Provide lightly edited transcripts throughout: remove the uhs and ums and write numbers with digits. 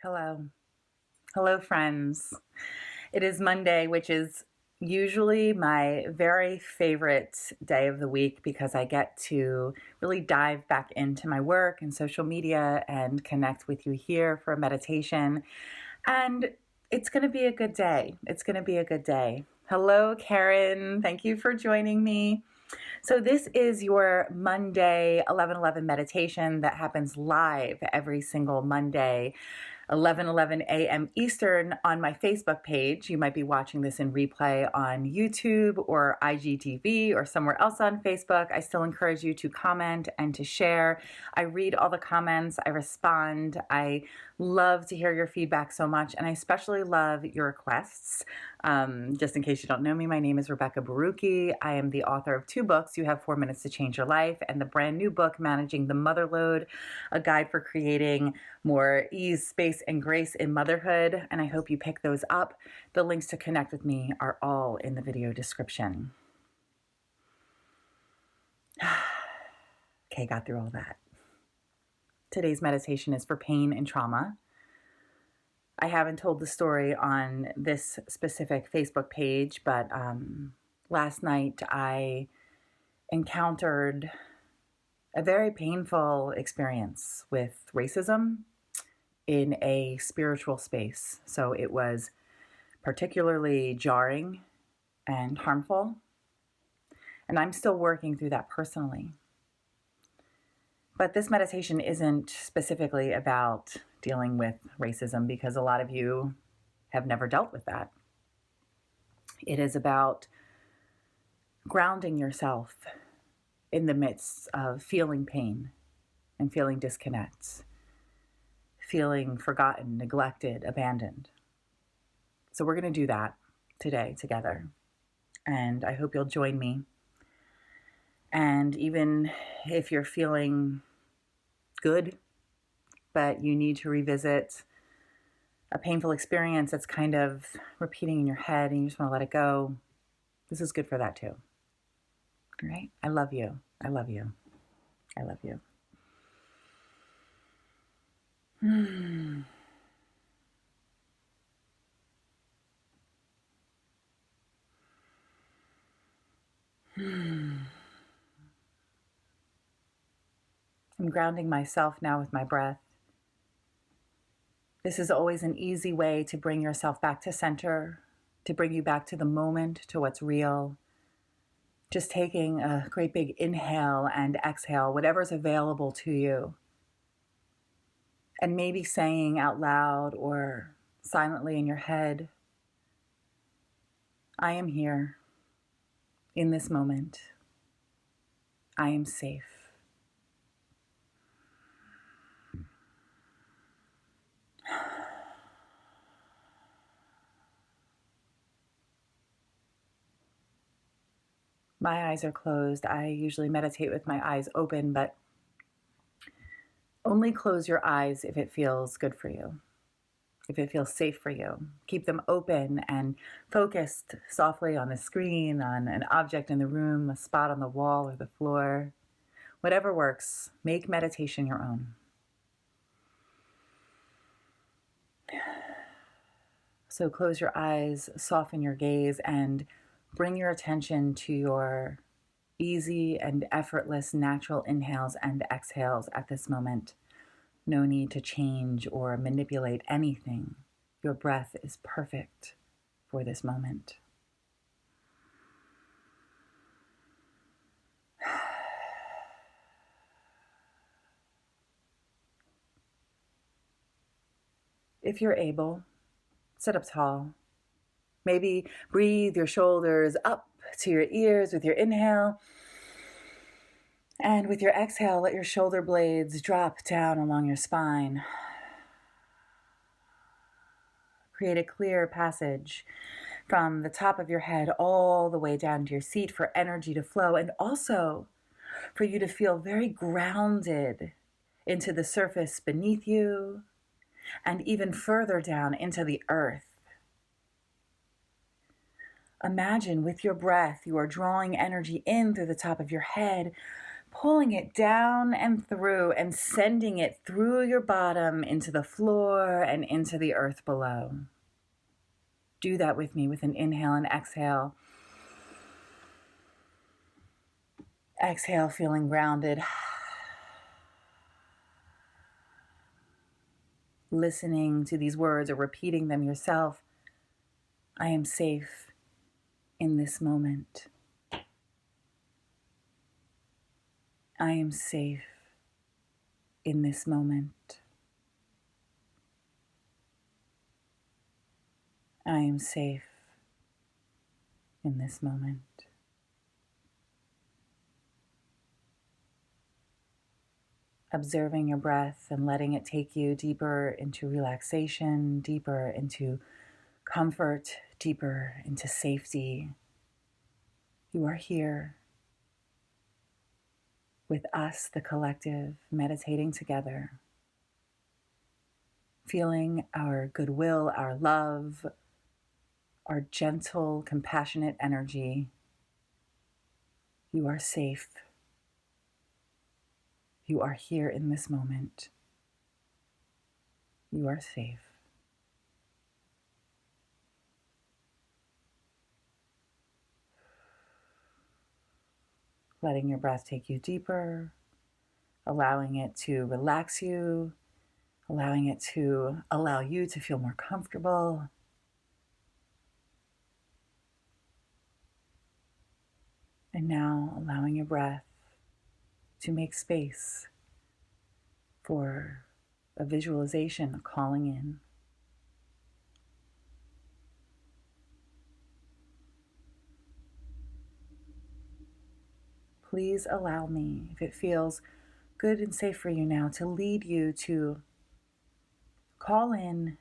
Hello. Hello, friends. It is Monday, which is usually my very favorite day of the week because I get to really dive back into my work and social media and connect with you here for a meditation. And it's going to be a good day. It's going to be a good day. Hello, Karen. Thank you for joining me. So this is your Monday 11:11 meditation that happens live every single Monday, 11:11 a.m. Eastern on my Facebook page. You might be watching this in replay on YouTube or IGTV or somewhere else on Facebook. I still encourage you to comment and to share. I read all the comments. I respond. I love to hear your feedback so much, and I especially love your requests. Just in case you don't know me, my name is Rebekah Borucki. I am the author of 2 books, You Have 4 Minutes to Change Your Life, and the brand new book, Managing the Motherload, a guide for creating more ease, space, and grace in motherhood. And I hope you pick those up. The links to connect with me are all in the video description. Okay, got through all that. Today's meditation is for pain and trauma. I haven't told the story on this specific Facebook page, but last night I encountered a very painful experience with racism in a spiritual space. So it was particularly jarring and harmful. And I'm still working through that personally. But this meditation isn't specifically about dealing with racism because a lot of you have never dealt with that. It is about grounding yourself in the midst of feeling pain and feeling disconnects, feeling forgotten, neglected, abandoned. So we're going to do that today together. And I hope you'll join me. And even if you're feeling good, but you need to revisit a painful experience that's kind of repeating in your head and you just want to let it go, this is good for that too. All right? I love you. I love you. I love you. I'm grounding myself now with my breath. This is always an easy way to bring yourself back to center, to bring you back to the moment, to what's real. Just taking a great big inhale and exhale, whatever's available to you. And maybe saying out loud or silently in your head, I am here in this moment. I am safe. My eyes are closed. I usually meditate with my eyes open, but only close your eyes if it feels good for you, if it feels safe for you. Keep them open and focused softly on the screen, on an object in the room, a spot on the wall or the floor. Whatever works, make meditation your own. So close your eyes, soften your gaze, and bring your attention to your easy and effortless natural inhales and exhales at this moment. No need to change or manipulate anything. Your breath is perfect for this moment. If you're able, sit up tall. Maybe breathe your shoulders up to your ears with your inhale. And with your exhale, let your shoulder blades drop down along your spine. Create a clear passage from the top of your head all the way down to your seat for energy to flow and also for you to feel very grounded into the surface beneath you and even further down into the earth. Imagine with your breath, you are drawing energy in through the top of your head, pulling it down and through and sending it through your bottom into the floor and into the earth below. Do that with me with an inhale and exhale. Exhale, feeling grounded. Listening to these words or repeating them yourself. I am safe in this moment. I am safe in this moment. I am safe in this moment. Observing your breath and letting it take you deeper into relaxation, deeper into comfort, deeper into safety. You are here with us, the collective, meditating together, feeling our goodwill, our love, our gentle, compassionate energy. You are safe. You are here in this moment. You are safe. Letting your breath take you deeper, allowing it to relax you, allowing it to allow you to feel more comfortable. And now allowing your breath to make space for a visualization, a calling in. Please allow me, if it feels good and safe for you now, to lead you to call in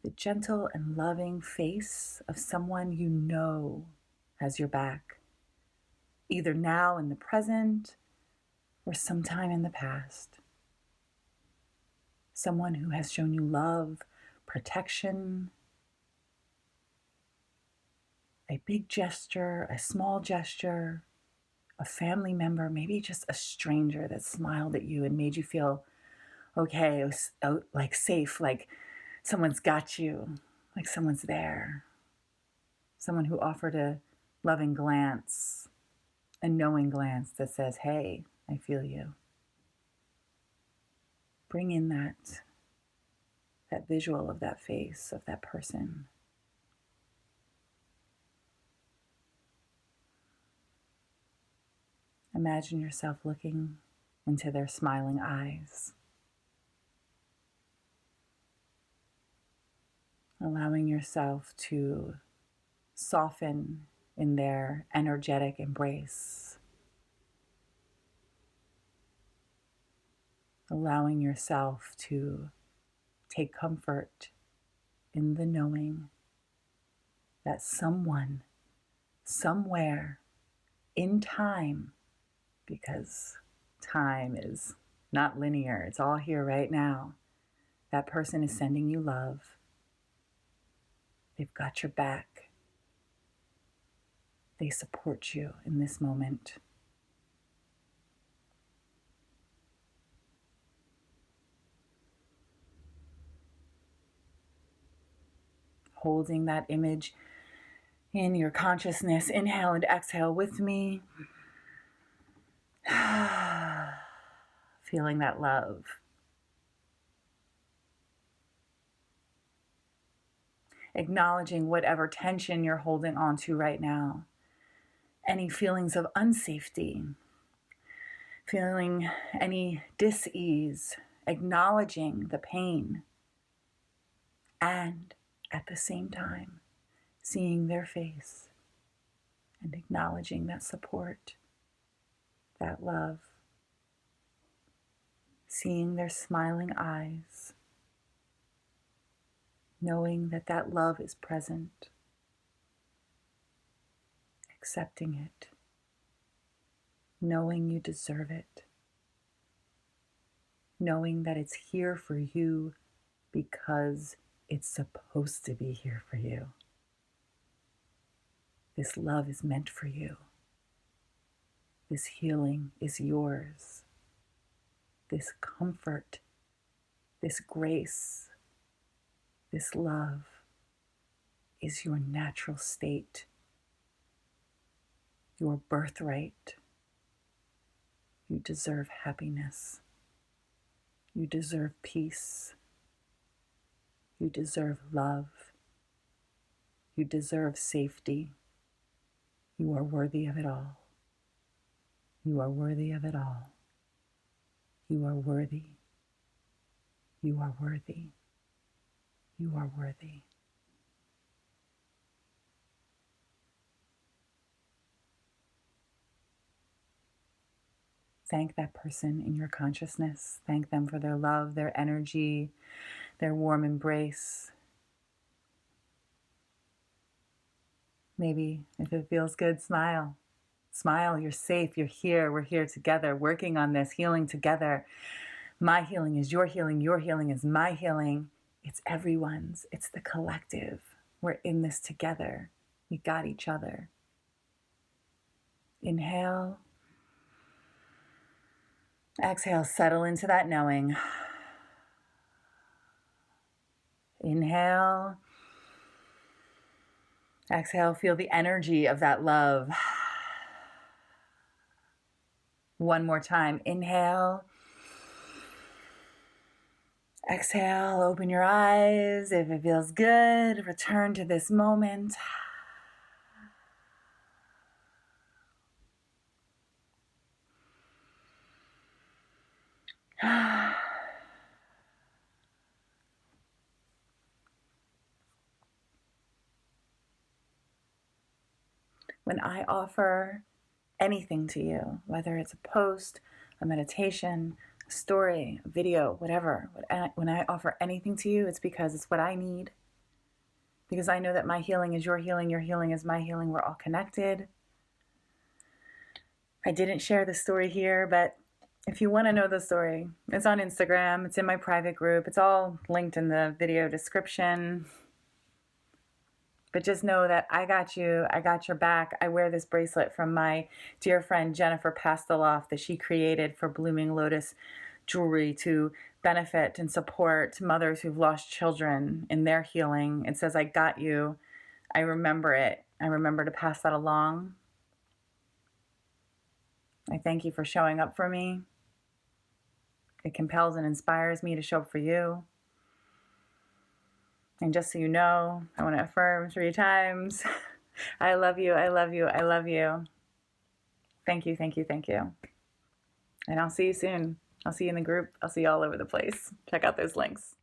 the gentle and loving face of someone you know has your back, either now in the present or sometime in the past. Someone who has shown you love, protection, a big gesture, a small gesture, a family member, maybe just a stranger that smiled at you and made you feel okay, like safe, like someone's got you, like someone's there. Someone who offered a loving glance, a knowing glance that says, hey, I feel you. Bring in that visual of that face, of that person. Imagine yourself looking into their smiling eyes, allowing yourself to soften in their energetic embrace, allowing yourself to take comfort in the knowing that someone, somewhere, in time, because time is not linear, it's all here right now, that person is sending you love. They've got your back. They support you in this moment. Holding that image in your consciousness, inhale and exhale with me. Feeling that love. Acknowledging whatever tension you're holding on to right now. Any feelings of unsafety. Feeling any dis-ease. Acknowledging the pain. And at the same time, seeing their face and acknowledging that support, that love. Seeing their smiling eyes. Knowing that that love is present. Accepting it. Knowing you deserve it. Knowing that it's here for you because it's supposed to be here for you. This love is meant for you. This healing is yours. This comfort, this grace, this love is your natural state, your birthright. You deserve happiness. You deserve peace. You deserve love. You deserve safety. You are worthy of it all. You are worthy of it all. You are worthy. You are worthy. You are worthy. Thank that person in your consciousness. Thank them for their love, their energy, their warm embrace. Maybe if it feels good, smile. Smile, you're safe, you're here, we're here together, working on this, healing together. My healing is your healing is my healing. It's everyone's, it's the collective. We're in this together. We got each other. Inhale. Exhale, settle into that knowing. Inhale. Exhale, feel the energy of that love. One more time. Inhale. Exhale, open your eyes. If it feels good, return to this moment. When I offer anything to you, whether it's a post, a meditation, a story, a video, whatever, when I offer anything to you, it's because it's what I need. Because I know that my healing is your healing is my healing. We're all connected. I didn't share the story here, but if you want to know the story, it's on Instagram. It's in my private group. It's all linked in the video description. But just know that I got you. I got your back. I wear this bracelet from my dear friend Jennifer Pasteloff that she created for Blooming Lotus Jewelry to benefit and support mothers who've lost children in their healing. It says, I got you. I remember it. I remember to pass that along. I thank you for showing up for me. It compels and inspires me to show up for you. And just so you know, I want to affirm 3 times. I love you, I love you, I love you. Thank you, thank you, thank you. And I'll see you soon. I'll see you in the group. I'll see you all over the place. Check out those links.